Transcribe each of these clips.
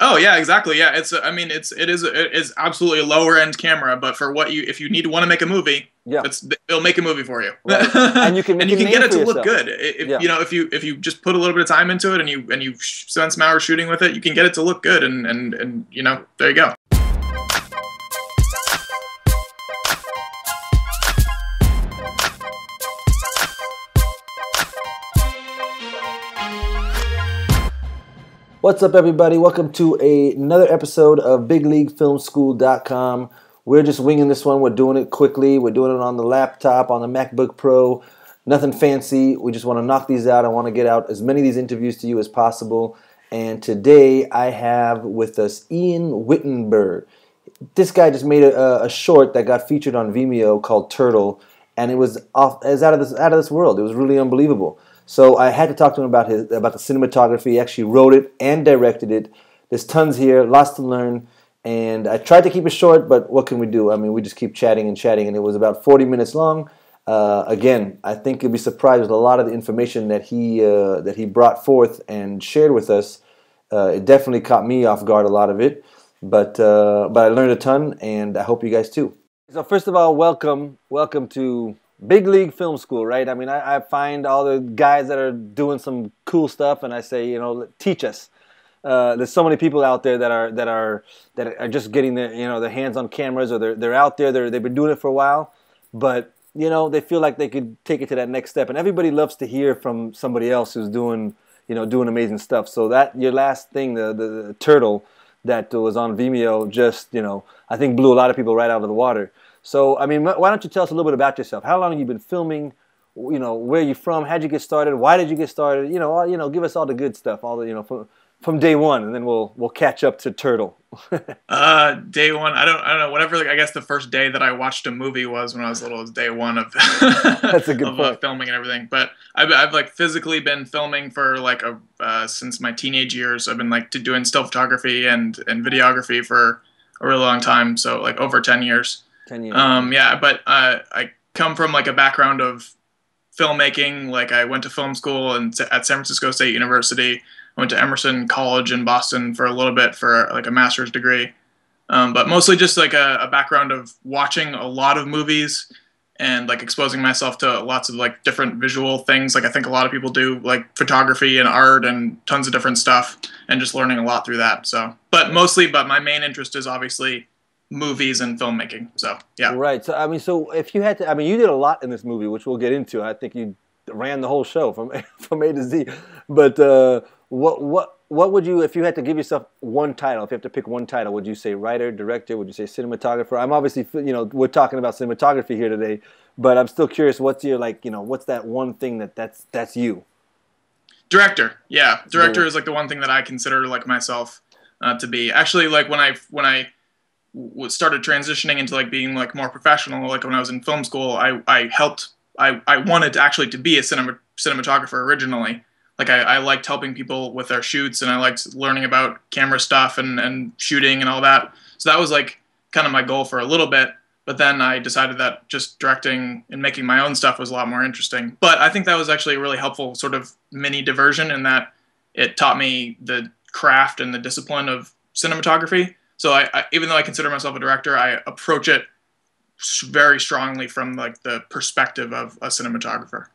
Oh yeah, exactly. Yeah, I mean, it is absolutely a lower end camera, but for what you if you want to make a movie, Yeah, it'll make a movie for you, right. And you can and make you a can get name it for to look yourself. good. Yeah. If you just put a little bit of time into it and you spend some hours shooting with it, you can get it to look good, and there you go. What's up, everybody? Welcome to another episode of BigLeagueFilmSchool.com. We're just winging this one. We're doing it quickly. We're doing it on the laptop, on the MacBook Pro. Nothing fancy. We just want to knock these out. I want to get out as many of these interviews to you as possible. And today I have with us Ian Wittenberg. This guy just made a short that got featured on Vimeo called Turtle, and it was out of this world. It was really unbelievable. So I had to talk to him about the cinematography. He actually wrote it and directed it. There's tons here, lots to learn, and I tried to keep it short, but what can we do? I mean, we just keep chatting, and it was about 40 minutes long. Again, I think you'll be surprised with a lot of the information that he brought forth and shared with us. It definitely caught me off guard, a lot of it, but I learned a ton, and I hope you guys too. So first of all, welcome to Big League Film School, right? I mean, I find all the guys that are doing some cool stuff, and I say, teach us. There's so many people out there that are just getting their hands on cameras, or they're out there. They've been doing it for a while, but they feel like they could take it to that next step. And everybody loves to hear from somebody else who's doing amazing stuff. So that your last thing, the turtle that was on Vimeo, just I think blew a lot of people right out of the water. So, I mean, why don't you tell us a little bit about yourself? How long have you been filming? Where are you from? How'd you get started? Why did you get started? Give us all the good stuff, all the from day one, and then we'll catch up to Turtle. Day one, I don't know. Whatever, I guess the first day that I watched a movie was when I was little. Was day one of That's a good point. Filming and everything. But I've like physically been filming for since my teenage years. I've been doing still photography and videography for a really long time. So like over 10 years. 10 years. Yeah, but I come from a background of filmmaking. Like I went to film school at San Francisco State University. I went to Emerson College in Boston for a little bit for a master's degree. But mostly just a background of watching a lot of movies and exposing myself to lots of different visual things. I think a lot of people do, photography and art and tons of different stuff, and just learning a lot through that. So, but my main interest is obviously movies and filmmaking. So yeah. Right. So I mean, if you had to, I mean, you did a lot in this movie, which we'll get into. I think you ran the whole show from A to Z. But what would you, if you had to give yourself one title, if you have to pick one title, would you say writer, director? Would you say cinematographer? I'm obviously, we're talking about cinematography here today, but I'm still curious. What's your what's that one thing that's you? Director. Yeah, director is the one thing that I consider myself to be. Actually, when I started transitioning into being more professional, when I was in film school, I wanted to actually to be a cinematographer originally. I liked helping people with their shoots, and I liked learning about camera stuff and shooting and all that. So that was kind of my goal for a little bit. But then I decided that just directing and making my own stuff was a lot more interesting. But I think that was actually a really helpful sort of mini diversion in that it taught me the craft and the discipline of cinematography. So I even though I consider myself a director, I approach it very strongly from the perspective of a cinematographer.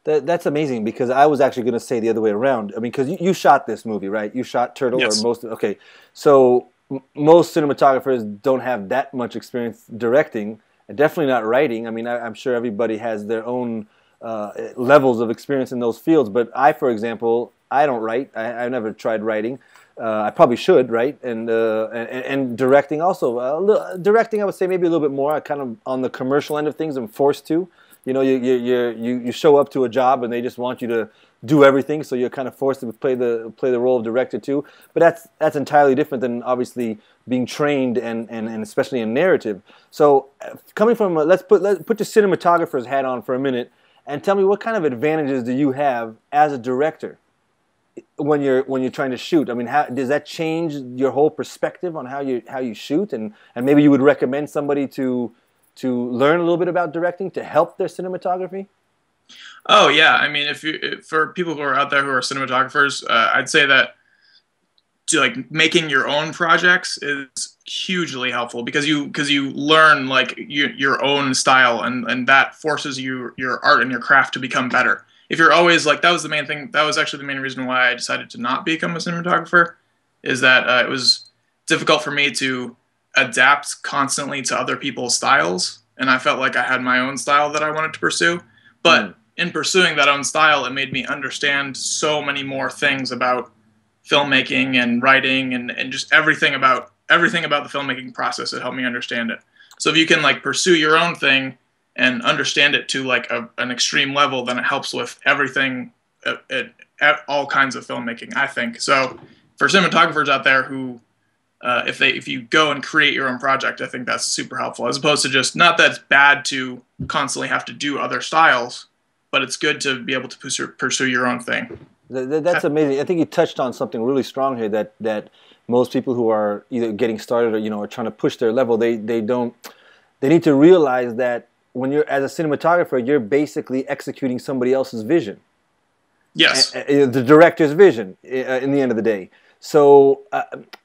That's amazing, because I was actually going to say the other way around. I mean, because you shot this movie, right? You shot Turtle, yes. Or most. Okay, so most cinematographers don't have that much experience directing, and definitely not writing. I mean, I'm sure everybody has their own levels of experience in those fields. But I, for example, I don't write. I've never tried writing. I probably should, right? And directing also. Directing, I would say maybe a little bit more. I kind of on the commercial end of things. I'm forced to. You show up to a job and they just want you to do everything, so you're kind of forced to play the role of director too. But that's entirely different than obviously being trained and especially in narrative. So coming from let's put the cinematographer's hat on for a minute and tell me, what kind of advantages do you have as a director when you're trying to shoot? I mean, how does that change your whole perspective on how you shoot, and maybe you would recommend somebody to learn a little bit about directing to help their cinematography? Oh yeah, I mean, for people who are out there who are cinematographers, I'd say that to like making your own projects is hugely helpful because you learn like your own style, and that forces your art and your craft to become better. If you're always like, that was the main thing, that was actually the main reason why I decided to not become a cinematographer, is that it was difficult for me to adapt constantly to other people's styles, and I felt like I had my own style that I wanted to pursue. But in pursuing that own style, it made me understand so many more things about filmmaking and writing, and just everything about the filmmaking process. It helped me understand it. So if you can like pursue your own thing and understand it to like an extreme level, then it helps with everything at all kinds of filmmaking, I think. So for cinematographers out there who if you go and create your own project, I think that's super helpful, as opposed to just, not that it's bad to constantly have to do other styles, but it's good to be able to pursue your own thing. That's amazing. I think you touched on something really strong here, that most people who are either getting started or are trying to push their level, they need to realize that when you're as a cinematographer, you're basically executing somebody else's vision. Yes. The director's vision in the end of the day. So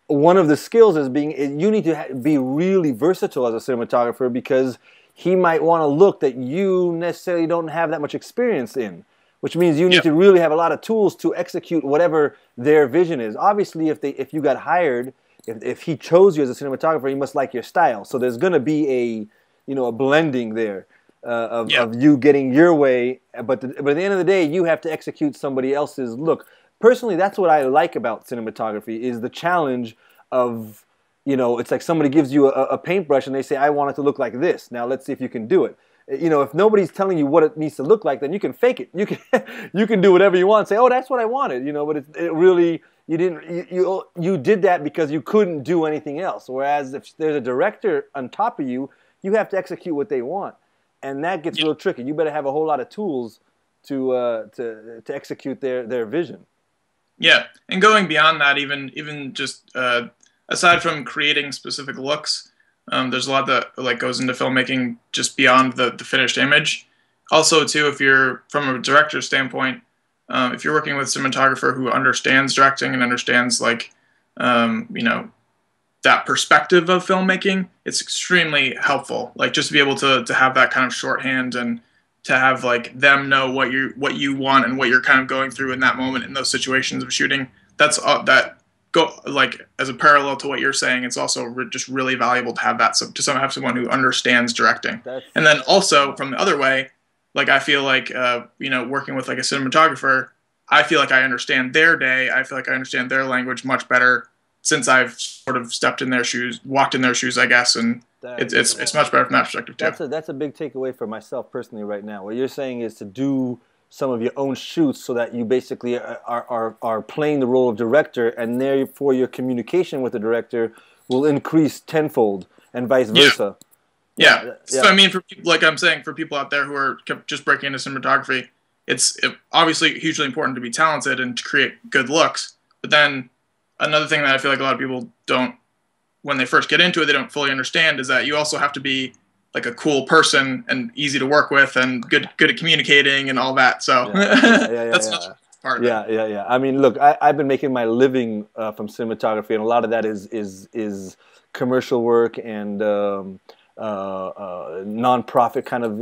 one of the skills is you need to be really versatile as a cinematographer, because he might want a look that you necessarily don't have that much experience in, which means you need to really have a lot of tools to execute whatever their vision is. Obviously, if you got hired, if he chose you as a cinematographer, he must like your style. So there's going to be a blending there of you getting your way. But at the end of the day, you have to execute somebody else's look. Personally, that's what I like about cinematography, is the challenge of, it's like somebody gives you a paintbrush and they say, I want it to look like this. Now let's see if you can do it. If nobody's telling you what it needs to look like, then you can fake it. You can do whatever you want. Say, oh, that's what I wanted. But it really, you did that because you couldn't do anything else. Whereas if there's a director on top of you, you have to execute what they want, and that gets real tricky. You better have a whole lot of tools to execute their vision. Yeah, and going beyond that, even just aside from creating specific looks, there's a lot that like goes into filmmaking just beyond the finished image. Also, too, if you're from a director's standpoint, if you're working with a cinematographer who understands directing and understands like that perspective of filmmaking, it's extremely helpful. Like just to be able to have that kind of shorthand, and to have like them know what you want and what you're kind of going through in that moment in those situations of shooting. That's that go like as a parallel to what you're saying. It's also just really valuable to have that, have someone who understands directing. And then also from the other way, like I feel like working with like a cinematographer, I feel like I understand their day. I feel like I understand their language much better since I've sort of stepped in their shoes, walked in their shoes, I guess, and it's much better from that perspective too. That's a big takeaway for myself personally right now. What you're saying is to do some of your own shoots so that you basically are playing the role of director, and therefore your communication with the director will increase tenfold, and vice versa. Yeah. So I mean, like I'm saying, for people out there who are just breaking into cinematography, it's obviously hugely important to be talented and to create good looks. But then another thing that I feel like a lot of people don't, when they first get into it, they don't fully understand, is that you also have to be like a cool person and easy to work with and good at communicating and all that. So that's part of it. Yeah. I mean, look, I've been making my living from cinematography, and a lot of that is commercial work and nonprofit kind of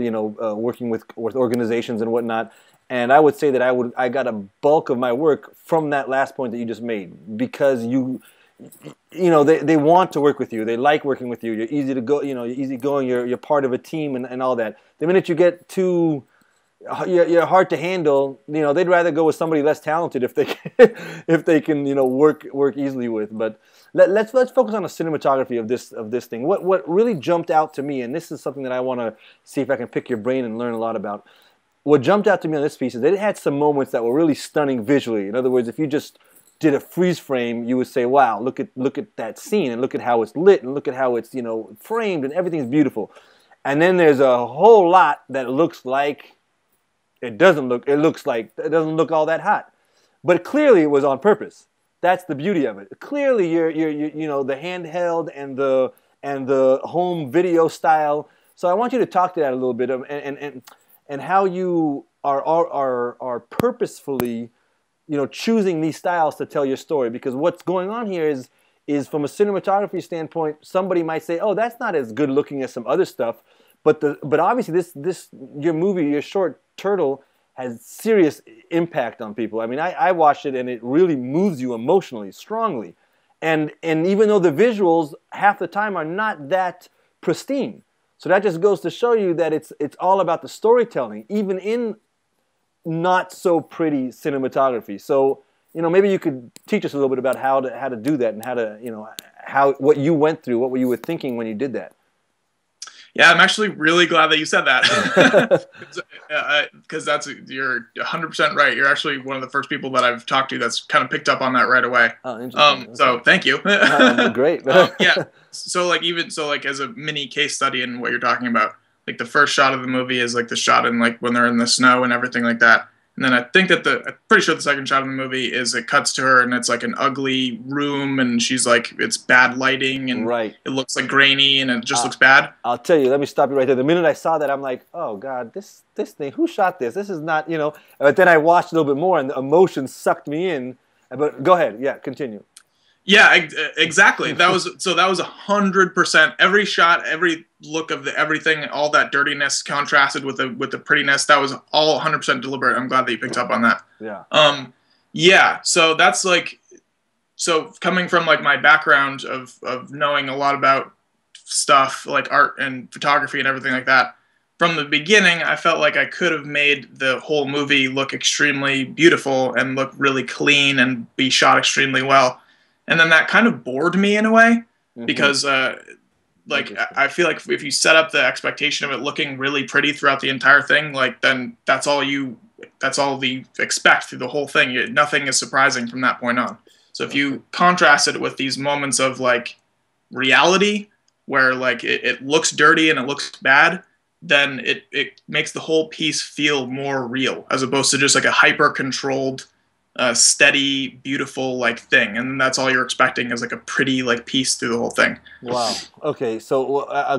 working with organizations and whatnot. And I would say that I got a bulk of my work from that last point that you just made, because they want to work with you. They like working with you. You're easy to go. You're easygoing. You're part of a team and all that. The minute you get you're hard to handle. They'd rather go with somebody less talented if they can work easily with. But let's focus on the cinematography of this thing. What really jumped out to me, and this is something that I want to see if I can pick your brain and learn a lot about. What jumped out to me on this piece is that it had some moments that were really stunning visually. In other words, if you just did a freeze frame, you would say, wow, look at that scene, and look at how it's lit, and look at how it's framed, and everything's beautiful. And then there's a whole lot that looks like it doesn't look all that hot. But clearly it was on purpose. That's the beauty of it. Clearly you're the handheld and the home video style. So I want you to talk to that a little bit and how you are purposefully choosing these styles to tell your story. Because what's going on here is from a cinematography standpoint, somebody might say, "Oh, that's not as good looking as some other stuff," but obviously this your short Turtle has serious impact on people. I mean, I watched it and it really moves you emotionally, strongly, and even though the visuals half the time are not that pristine, so that just goes to show you that it's all about the storytelling, even in not so pretty cinematography. So, maybe you could teach us a little bit about how to do that, and how to, what you went through, what you were thinking when you did that. Yeah, I'm actually really glad that you said that, because you're 100% right. You're actually one of the first people that I've talked to that's kind of picked up on that right away. Oh, interesting. Okay. So thank you. Great. Yeah. So as a mini case study in what you're talking about, like the first shot of the movie is like the shot in like when they're in the snow and everything like that. And then I think that I'm pretty sure the second shot of the movie is it cuts to her and it's like an ugly room and she's like, it's bad lighting and right. It looks like grainy and it just looks bad. I'll tell you, let me stop you right there. The minute I saw that, I'm like, oh God, this thing, who shot this? This is not, but then I watched a little bit more and the emotion sucked me in. But go ahead. Yeah, continue. Yeah, exactly. That was 100%. Every shot, every look of everything, all that dirtiness contrasted with the prettiness. That was all 100% deliberate. I'm glad that you picked up on that. Yeah. Yeah. So that's coming from like my background of knowing a lot about stuff like art and photography and everything like that. From the beginning, I felt like I could have made the whole movie look extremely beautiful and look really clean and be shot extremely well. And then that kind of bored me in a way, because I feel like if you set up the expectation of it looking really pretty throughout the entire thing, like then that's all you expect through the whole thing. Nothing is surprising from that point on. So if you contrast it with these moments of like reality where like it looks dirty and it looks bad, then it makes the whole piece feel more real as opposed to just like a hyper controlled steady, beautiful like thing, and that's all you're expecting is like a pretty like piece through the whole thing. Wow. Okay. So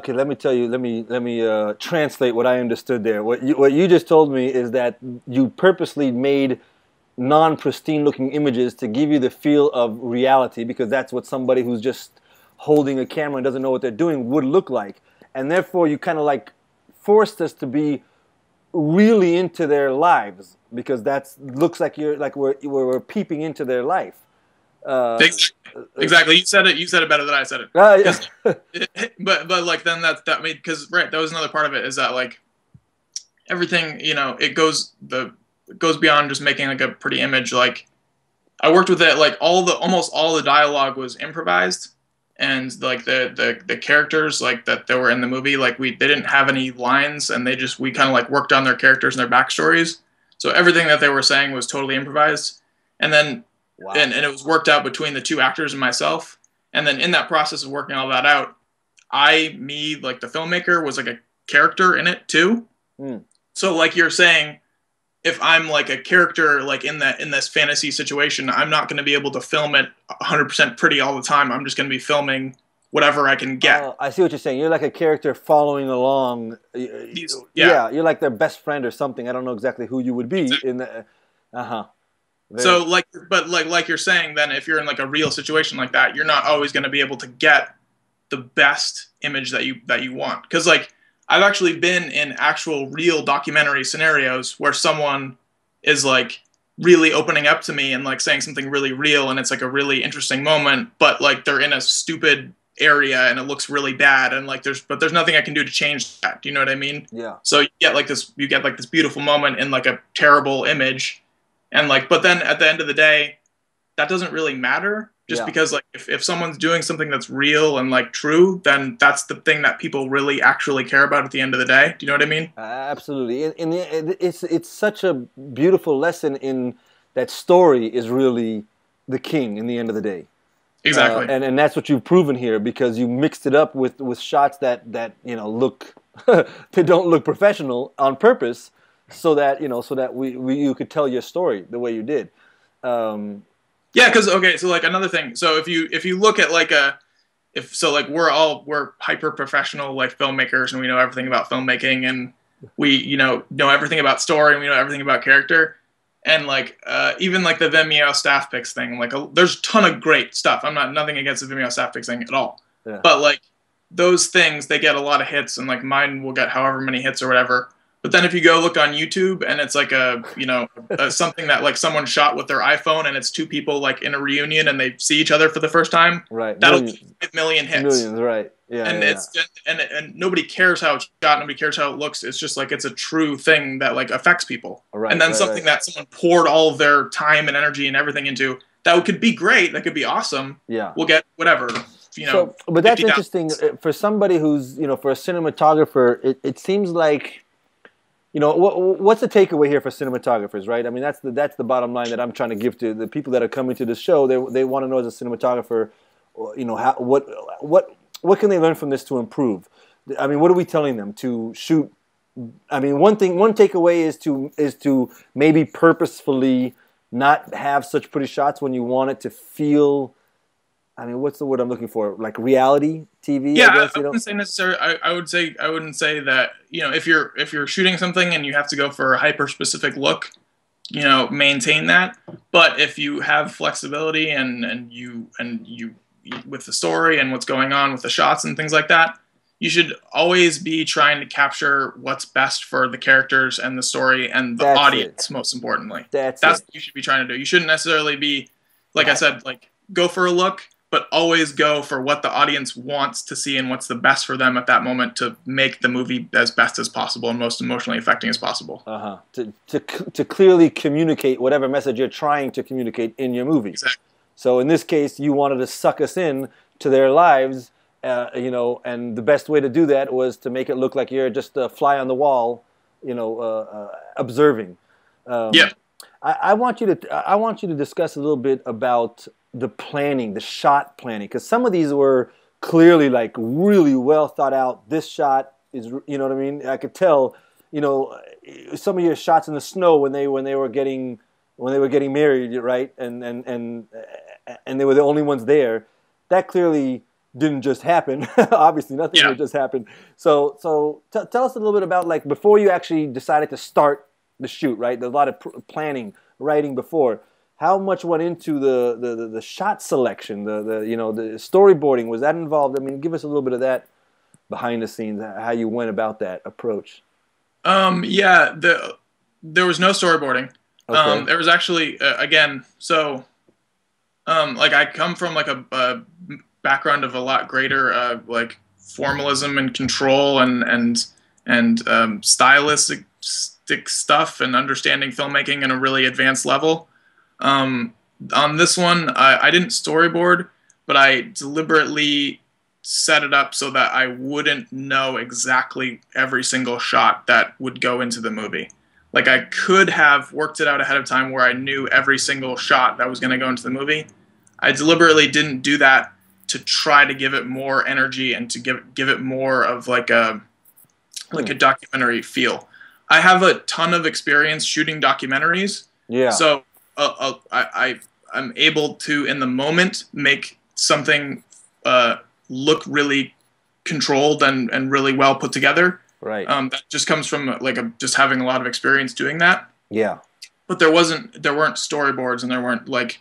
let me tell you. Let me translate what I understood there. What you just told me is that you purposely made non-pristine looking images to give you the feel of reality, because that's what somebody who's just holding a camera and doesn't know what they're doing would look like, and therefore you kind of like forced us to be really into their lives, because looks like we're peeping into their life. Exactly. You said it better than I said it. Yeah. But like then that made, because right, that was another part of it, is that like everything, it goes beyond just making like a pretty image. Like I worked with it, like almost all the dialogue was improvised, and like the characters like that were in the movie, like they didn't have any lines, and we kind of like worked on their characters and their backstories. So everything that they were saying was totally improvised, and then and it was worked out between the two actors and myself. And then in that process of working all that out, like the filmmaker, was like a character in it too. So like you're saying, if I'm like a character like in this fantasy situation, I'm not going to be able to film it 100% pretty all the time. I'm just going to be filming whatever I can get. I see what you're saying. You're like a character following along. Yeah, you're like their best friend or something. I don't know exactly who you would be in the. So like you're saying, then if you're in like a real situation like that, you're not always going to be able to get the best image that you want, because like I've actually been in actual real documentary scenarios where someone is like really opening up to me and like saying something really real, and it's like a really interesting moment, but like they're in a stupid area and it looks really bad, and like there's nothing I can do to change that. Do you know what I mean? Yeah. So you get like this beautiful moment in like a terrible image, and like, but then at the end of the day, that doesn't really matter. Just because like if someone's doing something that's real and like true, then that's the thing that people really actually care about at the end of the day. Do you know what I mean? Absolutely. It's such a beautiful lesson in that story is really the king in the end of the day. Exactly. And that's what you've proven here, because you mixed it up with shots that look they don't look professional on purpose, so that you could tell your story the way you did. Yeah, because so like another thing. So if you look at like we're hyper professional like filmmakers, and we know everything about filmmaking, and we know everything about story, and we know everything about character. and like even like the Vimeo staff picks thing, like there's a ton of great stuff. I'm not nothing against the Vimeo staff picks thing at all, Yeah. but like those things, they get a lot of hits, and like mine will get however many hits or whatever. But then if you go look on YouTube and it's like something that like someone shot with their iPhone, and it's two people like in a reunion and they see each other for the first time, Right. that'll get 5 million hits. Millions, right. Yeah. And yeah, it's and nobody cares how it's shot, nobody cares how it looks. It's just like it's a true thing that like affects people. Right, and then right, something right. that someone poured all of their time and energy and everything into, that could be great, that could be awesome. Yeah. We'll get whatever, So, but that's 50,000. interesting for somebody who's, for a cinematographer. It seems like, what's the takeaway here for cinematographers, right? I mean, that's the bottom line that I'm trying to give to the people that are coming to the show. They want to know, as a cinematographer, what can they learn from this to improve? I mean, what are we telling them to shoot? I mean, one takeaway is to maybe purposefully not have such pretty shots when you want it to feel. I mean, what's the word I'm looking for? Like reality TV? Yeah, I guess, I wouldn't say necessarily. I wouldn't say that. If you're shooting something and you have to go for a hyper specific look, maintain that. But if you have flexibility and you with the story and what's going on with the shots and things like that, you should always be trying to capture what's best for the characters and the story and the audience. Most importantly, that's what you should be trying to do. You shouldn't necessarily be, like I said, like go for a look, but always go for what the audience wants to see and what's the best for them at that moment to make the movie as best as possible and most emotionally affecting as possible. To clearly communicate whatever message you're trying to communicate in your movie. Exactly. So in this case, you wanted to suck us in to their lives, and the best way to do that was to make it look like you're just a fly on the wall, observing. Yeah. I want you to discuss a little bit about the planning, the shot planning, because some of these were clearly like really well thought out. This shot is, you know what I mean? I could tell, some of your shots in the snow when they were getting married, right? And they were the only ones there. That clearly didn't just happen. Obviously, nothing would just happen. So tell us a little bit about, like, before you actually decided to start the shoot, right? There's a lot of planning, writing before. How much went into the shot selection, the storyboarding? Was that involved? I mean, give us a little bit of that behind the scenes, how you went about that approach. Yeah, there was no storyboarding. Okay. There was actually like I come from like a background of a lot greater like formalism and control and stylistic stuff and understanding filmmaking in a really advanced level. On this one, I didn't storyboard, but I deliberately set it up so that I wouldn't know exactly every single shot that would go into the movie. Like, I could have worked it out ahead of time where I knew every single shot that was going to go into the movie. I deliberately didn't do that to try to give it more energy and to give it more of like a documentary feel. I have a ton of experience shooting documentaries. Yeah. So I'm able to, in the moment, make something look really controlled and really well put together. Right. That just comes from just having a lot of experience doing that. Yeah. But there weren't storyboards and there weren't like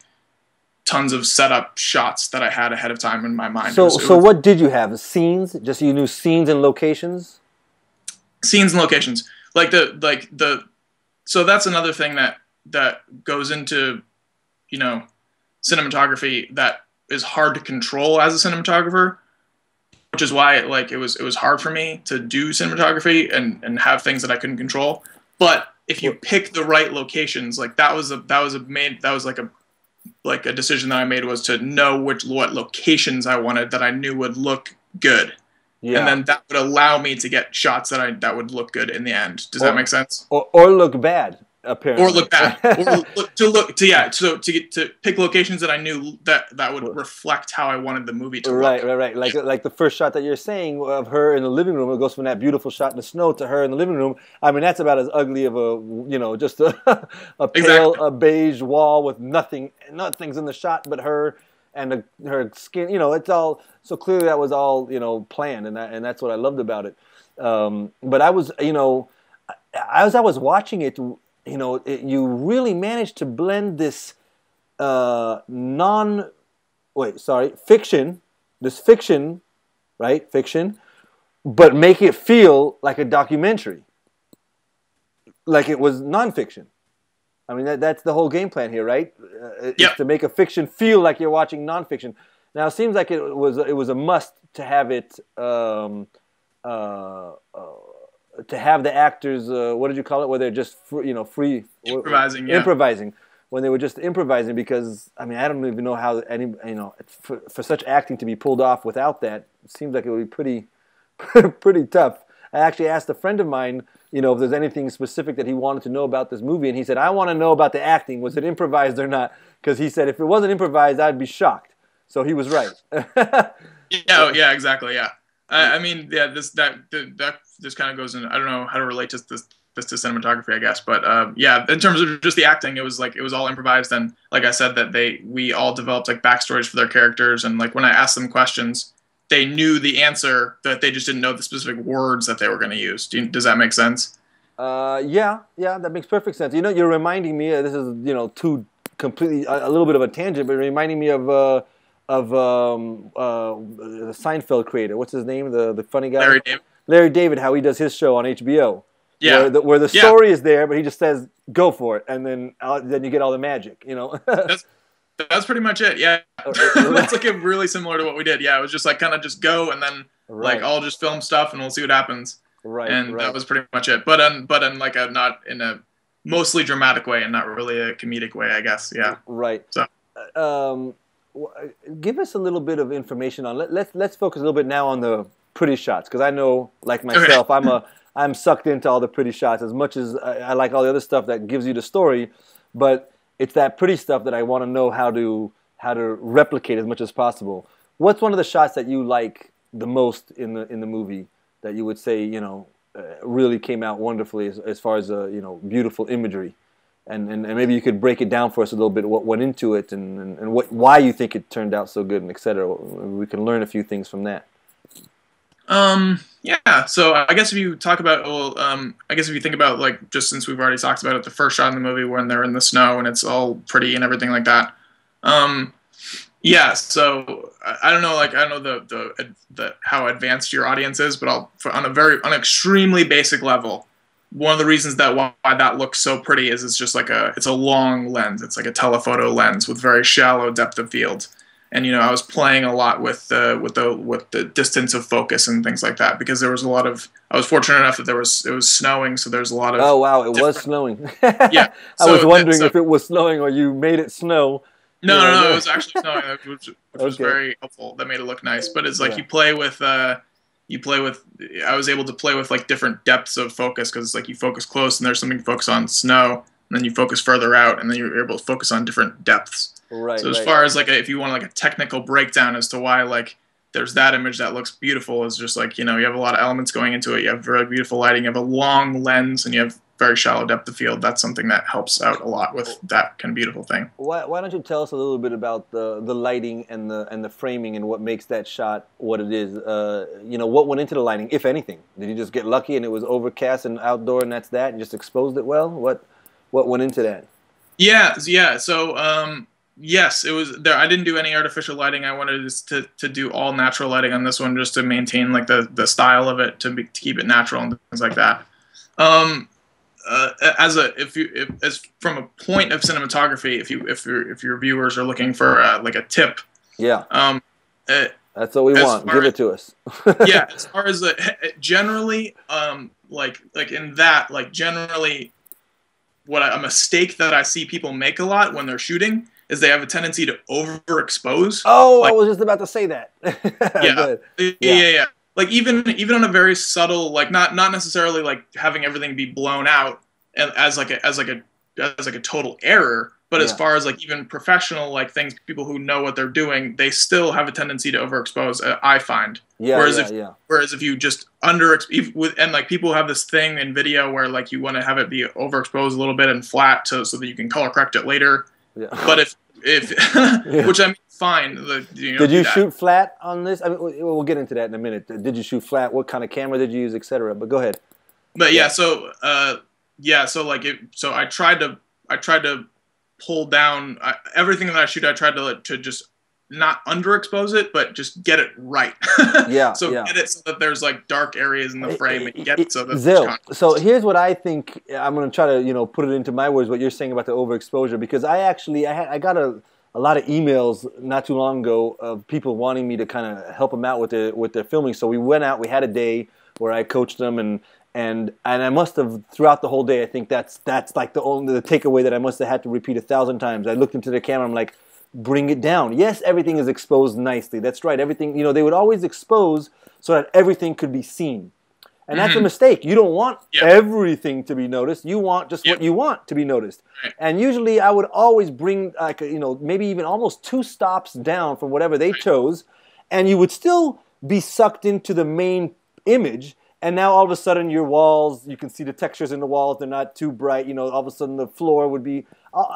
tons of setup shots that I had ahead of time in my mind. So what did you have? Scenes? Just you knew scenes and locations? Scenes and locations. So that's another thing that goes into, cinematography that is hard to control as a cinematographer, which is why it was hard for me to do cinematography and have things that I couldn't control. But if you pick the right locations, like that was a decision that I made, was to know what locations I wanted that I knew would look good. Yeah. And then that would allow me to get shots that would look good in the end. Does that make sense? Or look bad, apparently. Or look bad. To pick locations that I knew that would reflect how I wanted the movie to look. Right. Like the first shot that you're saying of her in the living room, it goes from that beautiful shot in the snow to her in the living room. I mean, that's about as ugly of just a pale, a beige wall with nothing's in the shot but her and her skin. It's all, so clearly that was all, planned, and that's what I loved about it. But I was, as I was watching it, you really managed to blend this fiction, this fiction, right? Fiction, but make it feel like a documentary, like it was nonfiction. I mean, that's the whole game plan here, right? Is to make a fiction feel like you're watching nonfiction. Now, it seems like it was a must to have it, to have the actors. What did you call it? Where they're just free improvising, improvising. When they were just improvising, because I mean, I don't even know how for such acting to be pulled off without that. It seems like it would be pretty tough. I actually asked a friend of mine, if there's anything specific that he wanted to know about this movie, and he said, I want to know about the acting. Was it improvised or not? Because he said if it wasn't improvised, I'd be shocked. So he was right. Yeah, exactly. Yeah, I mean, yeah, this kind of goes in. I don't know how to relate this to cinematography, I guess, but yeah, in terms of just the acting, it was all improvised, and like I said, that we all developed like backstories for their characters, and like when I asked them questions, they knew the answer, that they just didn't know the specific words that they were going to use. Does that make sense? Yeah, that makes perfect sense. You're reminding me. This is too completely a little bit of a tangent, but reminding me of the Seinfeld creator. What's his name? The funny guy. Larry David. How he does his show on HBO. Yeah. Where the story is there, but he just says go for it, and then you get all the magic. That's pretty much it. Yeah. That's like really similar to what we did. Yeah, it was just like kind of just go, and then like I'll just film stuff and we'll see what happens. Right. And that was pretty much it. But in like not in a mostly dramatic way and not really a comedic way, I guess. Yeah. Right. So give us a little bit of information on let's focus a little bit now on the pretty shots, because I know, like myself, okay. I'm sucked into all the pretty shots as much as I like all the other stuff that gives you the story, but it's that pretty stuff that I want to know how to replicate as much as possible. What's one of the shots that you like the most in the movie that you would say really came out wonderfully as far as beautiful imagery, and maybe you could break it down for us a little bit, what went into it and why you think it turned out so good, and etc. We can learn a few things from that. Yeah, so I guess if you talk about, I guess if you think about, like, just since we've already talked about it, the first shot in the movie when they're in the snow and it's all pretty and everything like that. Yeah, so I don't know, like, I don't know the how advanced your audience is, but on an extremely basic level, one of the reasons that why that looks so pretty is it's just like it's a long lens. It's like a telephoto lens with very shallow depth of field. And I was playing a lot with the distance of focus and things like that, because there was a lot of. I was fortunate enough that it was snowing, so there's a lot of. Oh wow! It was snowing. Yeah, I was wondering if it was snowing or you made it snow. No, it was actually snowing, which was very helpful. That made it look nice. But it's like you play with. I was able to play with like different depths of focus, because it's like you focus close and there's something to focus on snow, and then you focus further out, and then you're able to focus on different depths. Right. So as far as like if you want like a technical breakdown as to why like there's that image that looks beautiful, is just like you have a lot of elements going into it. You have very beautiful lighting, you have a long lens, and you have very shallow depth of field. That's something that helps out a lot with that kind of beautiful thing. Why don't you tell us a little bit about the lighting and the framing and what makes that shot what it is? What went into the lighting, if anything? Did you just get lucky and it was overcast and outdoor and that's that, and just exposed it well? What went into that? Yeah. So yes, it was there. I didn't do any artificial lighting. I wanted to do all natural lighting on this one, just to maintain like the style of it, to keep it natural and things like that. As from a point of cinematography, if your viewers are looking for like a tip, that's what we want. Give it to us. Yeah, as far as generally, like in that, like generally, a mistake that I see people make a lot when they're shooting is they have a tendency to overexpose. Oh, I was just about to say that. Yeah. Like even on a very subtle, like not necessarily like having everything be blown out as like a total error, but as far as like even professional like things, people who know what they're doing, they still have a tendency to overexpose. I find. Whereas if you just and like people have this thing in video where like you want to have it be overexposed a little bit and flat so that you can color correct it later. Yeah. But if which I mean, fine. Did you shoot flat on this? I mean, we'll get into that in a minute. Did you shoot flat? What kind of camera did you use, etc.? But go ahead. But so yeah, so like so I tried to pull down everything that I shoot. I tried to just not underexpose it, but just get it right. Yeah, So yeah. get it so that there's like dark areas in the frame, and get it so that there's Zill, so contrast. here's what I think. I'm going to try to, put it into my words what you're saying about the overexposure, because I got a lot of emails not too long ago of people wanting me to kind of help them out with their filming. So we went out, we had a day where I coached them, and I must have throughout the whole day. I think that's like the takeaway that I must have had to repeat 1,000 times. I looked into the camera. I'm like, bring it down. Yes, everything is exposed nicely. That's right. Everything, they would always expose so that everything could be seen. And that's a mistake. You don't want everything to be noticed. You want just what you want to be noticed. Right. And usually I would always bring like, maybe even almost 2 stops down from whatever they chose, and you would still be sucked into the main image. And now all of a sudden your walls, you can see the textures in the walls. They're not too bright. All of a sudden the floor would be,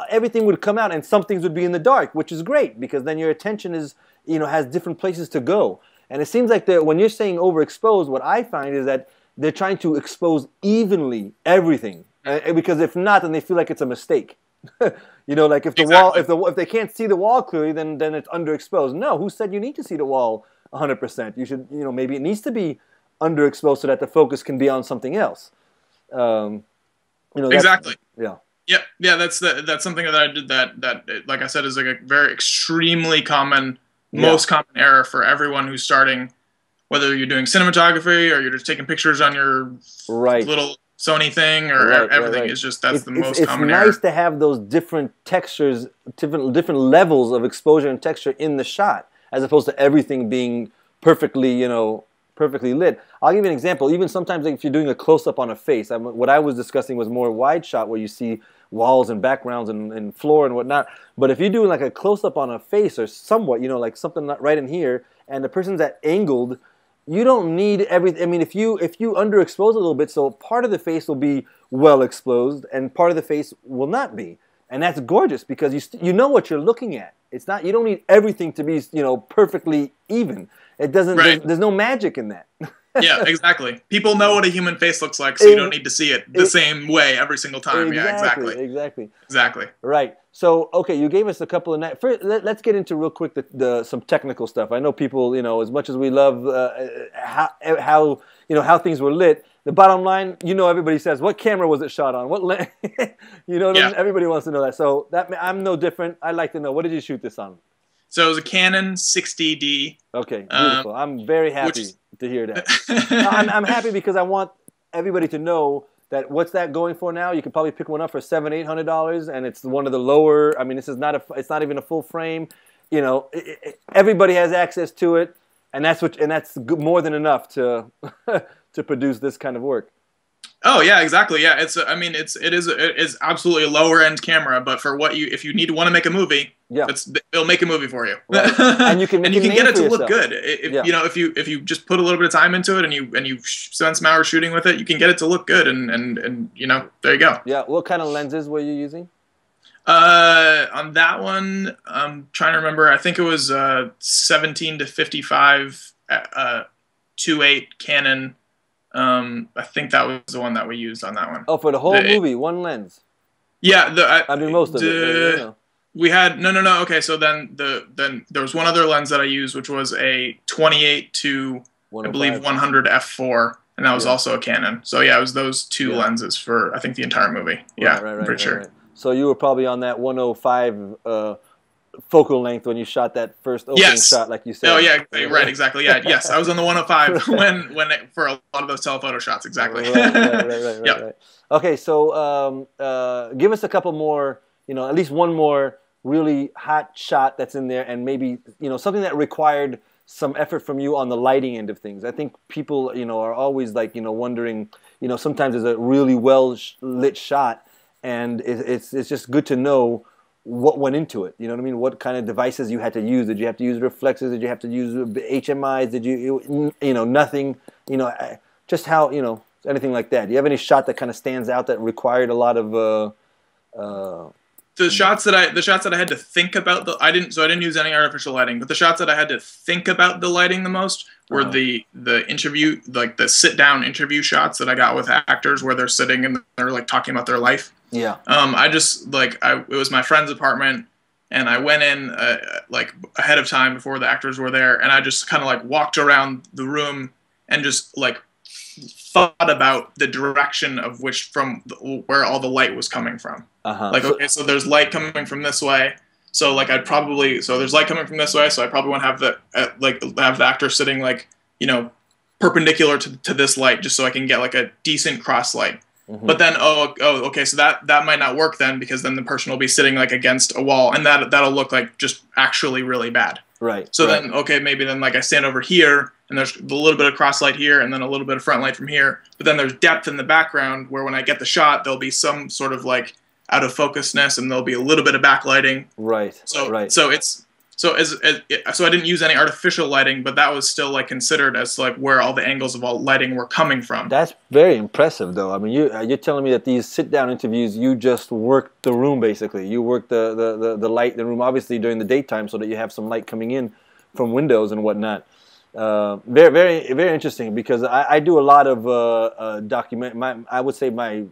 everything would come out, and some things would be in the dark, which is great because then your attention is, has different places to go. And it seems like when you're saying overexposed, what I find is that they're trying to expose evenly everything, because if not, then they feel like it's a mistake. Like if the wall, if they can't see the wall clearly, then it's underexposed. No, who said you need to see the wall 100%? You should, maybe it needs to be underexposed so that the focus can be on something else. Exactly. Yeah. Yeah. That's something that I did that like I said is like a very extremely common, most common error for everyone who's starting. Whether you're doing cinematography or you're just taking pictures on your little Sony thing or everything is just that's the most common error. It's nice to have those different textures, different levels of exposure and texture in the shot, as opposed to everything being perfectly, perfectly lit. I'll give you an example. Even sometimes if you're doing a close-up on a face, what I was discussing was more wide shot where you see walls and backgrounds and floor and whatnot. But if you're doing like a close-up on a face or somewhat, like something right in here, and the person's at angled, you don't need everything. I mean, if you underexpose a little bit, so part of the face will be well exposed and part of the face will not be, and that's gorgeous because you know what you're looking at. It's not, you don't need everything to be perfectly even. It doesn't. There's no magic in that. Yeah, exactly. People know what a human face looks like, so you don't need to see it the same way every single time. Exactly. Right. So, okay, you gave us a couple of first, let's get into real quick some technical stuff. I know people, as much as we love how things were lit. The bottom line, everybody says, what camera was it shot on? What lens? Everybody wants to know that. So I'm no different. I'd like to know, what did you shoot this on? So it was a Canon 60D. Okay, beautiful. I'm very happy to hear that. I'm happy because I want everybody to know that what's that going for now? You could probably pick one up for $700-800, and it's one of the lower. I mean, this is it's not even a full frame. Everybody has access to it, and that's more than enough to to produce this kind of work. Oh yeah, exactly. Yeah, it is absolutely a lower end camera, but for if you want to make a movie, it'll make a movie for you. Right. And you can get it to look good. If you just put a little bit of time into it and you spend some hours shooting with it, you can get it to look good and there you go. Yeah. What kind of lenses were you using? On that one, I'm trying to remember. I think it was 17 to 55 2.8 Canon. I think that was the one that we used on that one. Oh, for the whole movie, one lens. Yeah, most of it. We had no. Okay, so then there was one other lens that I used, which was a 28 to I believe 100 f4, and that was also a Canon. So yeah, it was those two lenses for I think the entire movie. Yeah, right, pretty sure. Right. So you were probably on that 105 focal length when you shot that first opening shot, like you said. Oh yeah, right, exactly. Yeah, yes, I was on the 105 for a lot of those telephoto shots. Exactly. Right. Okay, so give us a couple more, at least one more really hot shot that's in there, and maybe something that required some effort from you on the lighting end of things. I think people are always like wondering, sometimes there's a really well lit shot, and it's just good to know what went into it. You know what I mean? What kind of devices you had to use? Did you have to use reflexes? Did you have to use HMIs? Did you nothing? Just how anything like that. Do you have any shot that kind of stands out that required a lot of the shots that I had to think about I didn't use any artificial lighting, but the shots that I had to think about the lighting the most were the interview, like the sit down interview shots that I got with actors where they're sitting and they're like talking about their life. Yeah. I just it was my friend's apartment, and I went in like ahead of time before the actors were there, and I just kind of like walked around the room and just like thought about the direction of where all the light was coming from. Like, okay, so there's light coming from this way. So like there's light coming from this way. So I probably want to have the actor sitting like, you know, perpendicular to this light, just so I can get like a decent cross light. But then, okay, so that might not work then, because then the person will be sitting like against a wall, and that'll look like just actually really bad. Right. So then, okay, maybe then like I stand over here, and there's a little bit of cross light here, and then a little bit of front light from here. But then there's depth in the background where when I get the shot, there'll be some sort of like out of focusness, and there'll be a little bit of backlighting. Right. So right. So it's so I didn't use any artificial lighting, but that was still like considered as like where all the angles of all lighting were coming from. That's very impressive, though. I mean, you're telling me that these sit-down interviews, you just worked the room basically. You worked the light in the room, obviously during the daytime, so that you have some light coming in from windows and whatnot. Very, very, very interesting, because I do a lot of I would say my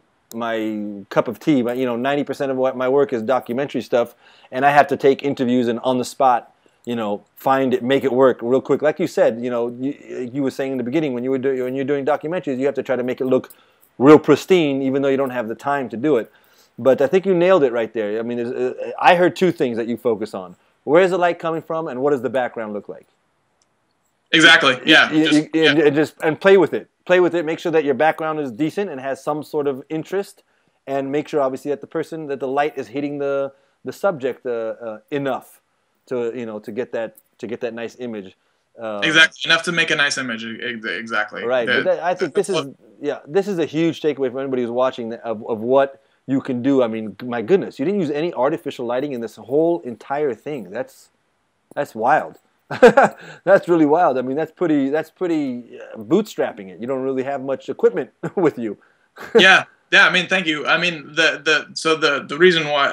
cup of tea, but 90% of what my work is documentary stuff, and I have to take interviews and on the spot, find it, make it work real quick. Like you said, you were saying in the beginning, when you're doing documentaries, you have to try to make it look real pristine, even though you don't have the time to do it. But I think you nailed it right there. I mean, I heard two things that you focus on: where's the light coming from, and what does the background look like? Exactly. Yeah. And play with it. Play with it. Make sure that your background is decent and has some sort of interest, and make sure obviously that the light is hitting the subject enough to get that nice image. Exactly, enough to make a nice image. Exactly. Right. But I think this is a huge takeaway for anybody who's watching of what you can do. I mean, my goodness, you didn't use any artificial lighting in this whole entire thing. That's wild. That's really wild. I mean, that's pretty bootstrapping it. You don't really have much equipment with you. Yeah. I mean, thank you. I mean, the reason why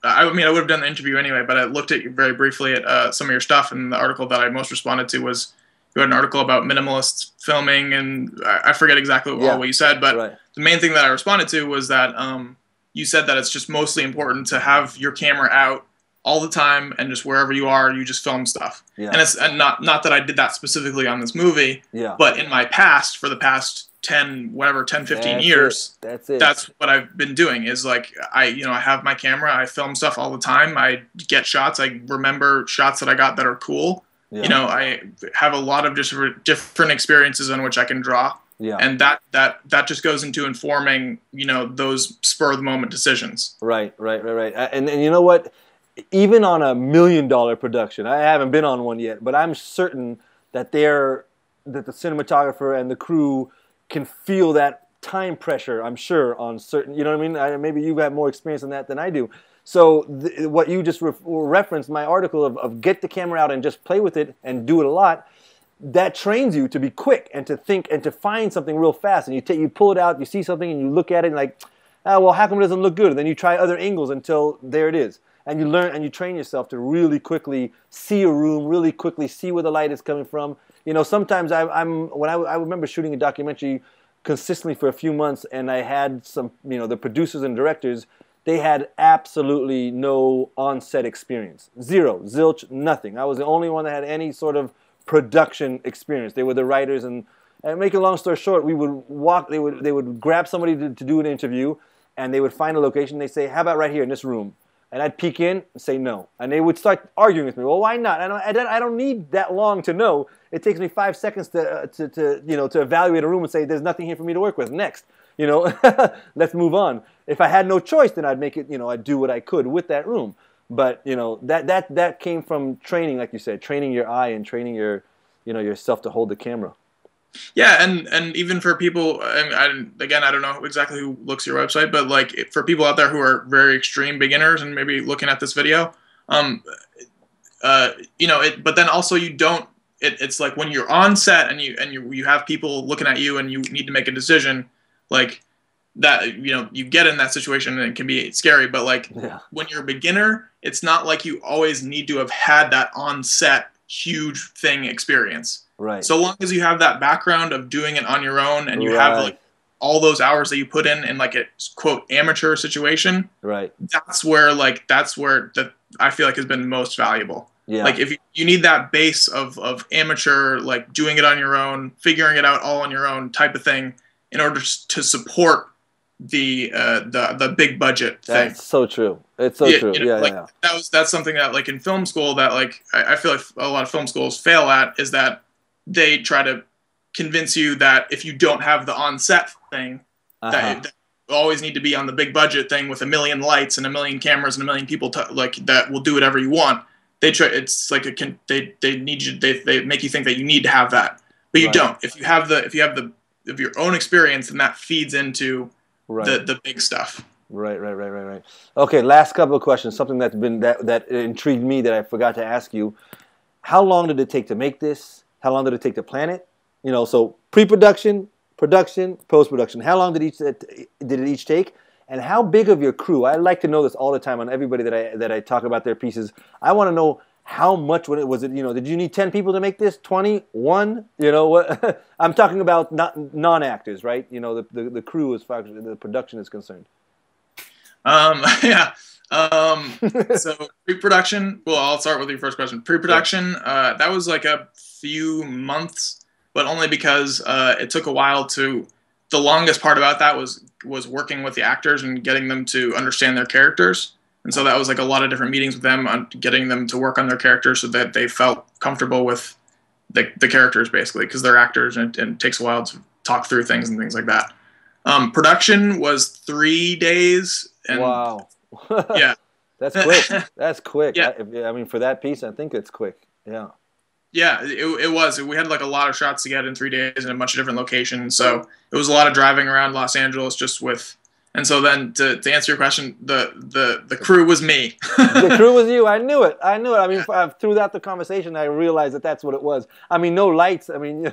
I would have done the interview anyway, but I looked at you very briefly at some of your stuff, and the article that I most responded to was you had an article about minimalist filming, and I forget exactly what you said, but the main thing that I responded to was that you said that it's just mostly important to have your camera out all the time, and just wherever you are, you just film stuff. Yeah. And not that I did that specifically on this movie, but in my past, for the past 10, 15 years, that's what I've been doing, is like I have my camera, I film stuff all the time, I get shots, I remember shots that I got that are cool. I have a lot of different experiences in which I can draw. Yeah. And that just goes into informing, those spur of the moment decisions. Right. And you know what? Even on $1 million production, I haven't been on one yet, but I'm certain that the cinematographer and the crew can feel that time pressure, I'm sure, on certain, you know what I mean? Maybe you have more experience in that than I do. So what you just referenced, my article of get the camera out and just play with it and do it a lot, that trains you to be quick and to think and to find something real fast. And you pull it out, you see something, and you look at it and like, well, how come it doesn't look good? And then you try other angles until there it is. And you learn and you train yourself to really quickly see a room, really quickly see where the light is coming from. Sometimes I remember shooting a documentary consistently for a few months, and I had some, the producers and directors, they had absolutely no on-set experience. Zero, zilch, nothing. I was the only one that had any sort of production experience. They were the writers, and make a long story short, we would walk, they would grab somebody to do an interview, and they would find a location. They say, how about right here in this room? And I'd peek in and say no. And they would start arguing with me. Well, why not? I don't need that long to know. It takes me 5 seconds to evaluate a room and say, there's nothing here for me to work with. Next. Let's move on. If I had no choice, then I'd make it, I'd do what I could with that room. But, that came from training, like you said, training your eye and training yourself to hold the camera. Yeah, and even for people, I don't know exactly who looks at your website, but like for people out there who are very extreme beginners and maybe looking at this video, but then also you don't. It's like when you're on set and you have people looking at you and you need to make a decision, like that you get in that situation and it can be scary. But like Yeah. when you're a beginner, it's not like you always need to have had that on set huge thing experience. Right. So long as you have that background of doing it on your own and you have Right. like all those hours that you put in like a quote amateur situation, Right. that's where that I feel like has been most valuable. Yeah. Like if you need that base of amateur, like doing it on your own, figuring it out all on your own type of thing in order to support the big budget thing. That's so true. It's so true. Yeah, like yeah. that's something that like in film school that like I feel like a lot of film schools fail at, is that they try to convince you that if you don't have the on-set thing, that you always need to be on the big budget thing with a million lights and a million cameras and a million people like that will do whatever you want. They try. It's like they need you. They make you think that you need to have that, but you Right. don't. If you have your own experience, then that feeds into Right. the big stuff. Right. Okay, last couple of questions. Something that's been that intrigued me that I forgot to ask you. How long did it take to make this? How long did it take to plan it? So pre-production, production, post-production. How long did it each take? And how big of your crew? I like to know this all the time on everybody that I talk about their pieces. I want to know how much was it. Did you need 10 people to make this? 20? 1? What? I'm talking about non-actors, right? The crew as far as the production is concerned. Yeah. So pre-production. Well, I'll start with your first question. Pre-production. That was like a few months, but only because it took a while to. The longest part about that was working with the actors and getting them to understand their characters. And so that was like a lot of different meetings with them on getting them to work on their characters so that they felt comfortable with the characters, basically, because they're actors and it takes a while to talk through things and things like that. Production was 3 days. And wow. Yeah. That's quick. That's quick. Yeah. I mean, for that piece, I think it's quick. Yeah. Yeah, it was. We had like a lot of shots to get in 3 days in a bunch of different locations. So it was a lot of driving around Los Angeles just with. And so then to answer your question, the crew was me. The crew was you. I knew it. I mean, throughout the conversation, I realized that that's what it was. I mean, no lights. I mean,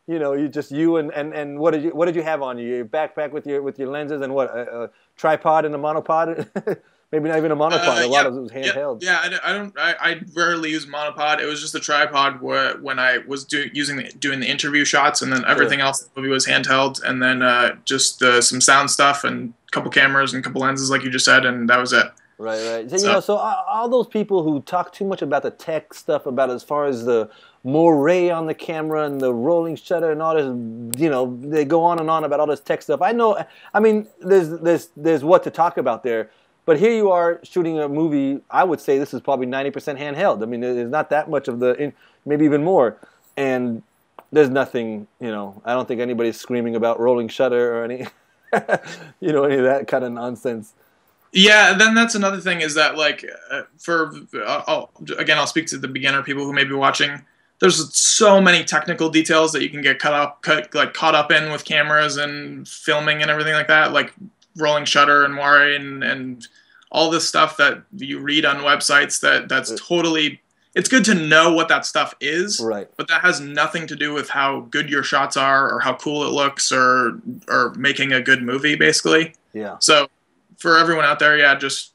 you and what did you have on you? Your backpack with your lenses and what a tripod and a monopod. Maybe not even a monopod. A lot of it was handheld. Yeah, I rarely use monopod. It was just a tripod when I was doing the interview shots, and then everything else in the movie was handheld, and then just some sound stuff and a couple cameras and a couple lenses, like you just said, and that was it. Right. So all those people who talk too much about the tech stuff, about as far as the moire on the camera and the rolling shutter and all this, they go on and on about all this tech stuff. I know. I mean, there's what to talk about there. But here you are shooting a movie. I would say this is probably 90% handheld. I mean, there's not that much of maybe even more. And there's nothing, I don't think anybody's screaming about rolling shutter or any, any of that kind of nonsense. Yeah, then that's another thing is that like I'll speak to the beginner people who may be watching. There's so many technical details that you can get caught up in with cameras and filming and everything like that, like rolling shutter and moire and all this stuff that you read on websites that's totally. It's good to know what that stuff is, right? But that has nothing to do with how good your shots are or how cool it looks or making a good movie, basically. Yeah. So for everyone out there, yeah, just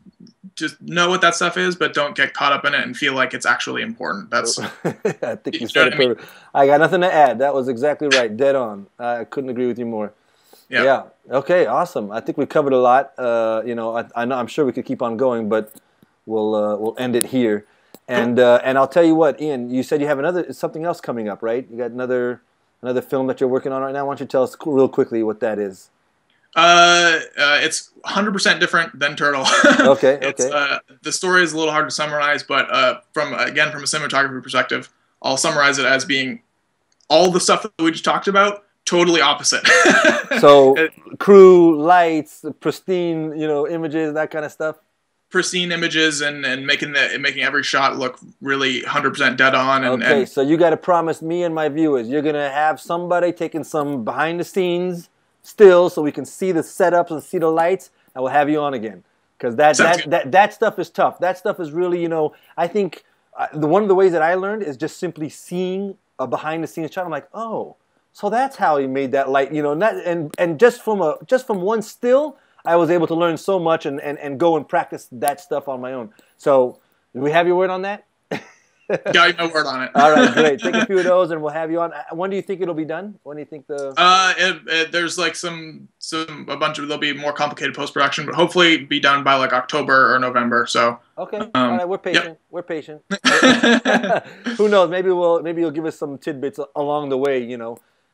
know what that stuff is, but don't get caught up in it and feel like it's actually important. That's. I think you said it perfect. I got nothing to add. That was exactly right. Dead on. I couldn't agree with you more. Yeah. Okay. Awesome. I think we covered a lot. I'm sure we could keep on going, but we'll end it here. And I'll tell you what, Ian. You said you have something else coming up, right? You got another film that you're working on right now. Why don't you tell us real quickly what that is? It's 100% different than Turtle. Okay. The story is a little hard to summarize, but from a cinematography perspective, I'll summarize it as being all the stuff that we just talked about. Totally opposite. So crew, lights, pristine, images, that kind of stuff. Pristine images and making every shot look really 100% dead on. Okay, so you got to promise me and my viewers you're gonna have somebody taking some behind the scenes still, so we can see the setups and see the lights, and we'll have you on again because that stuff is tough. That stuff is really, I think one of the ways that I learned is just simply seeing a behind the scenes shot. I'm like, oh. So that's how he made that light, and just from one still, I was able to learn so much and go and practice that stuff on my own. So, do we have your word on that? Got my word on it. All right, great. Take a few of those, and we'll have you on. When do you think it'll be done? When do you think there's like a bunch of, there'll be more complicated post production, but hopefully be done by like October or November. So okay, all right, we're patient. Yep. We're patient. Who knows? Maybe you'll give us some tidbits along the way.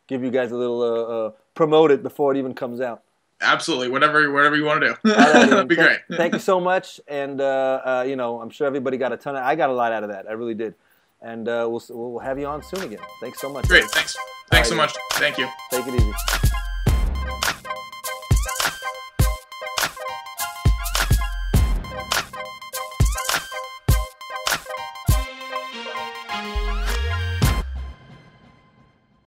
Give you guys a little promote it before it even comes out. Absolutely, whatever you want to do. All right, That'd be great. Thank you so much, and I'm sure everybody got I got a lot out of that. I really did, and we'll have you on soon again. Thanks so much. Great, thanks so much. Thank you. Take it easy.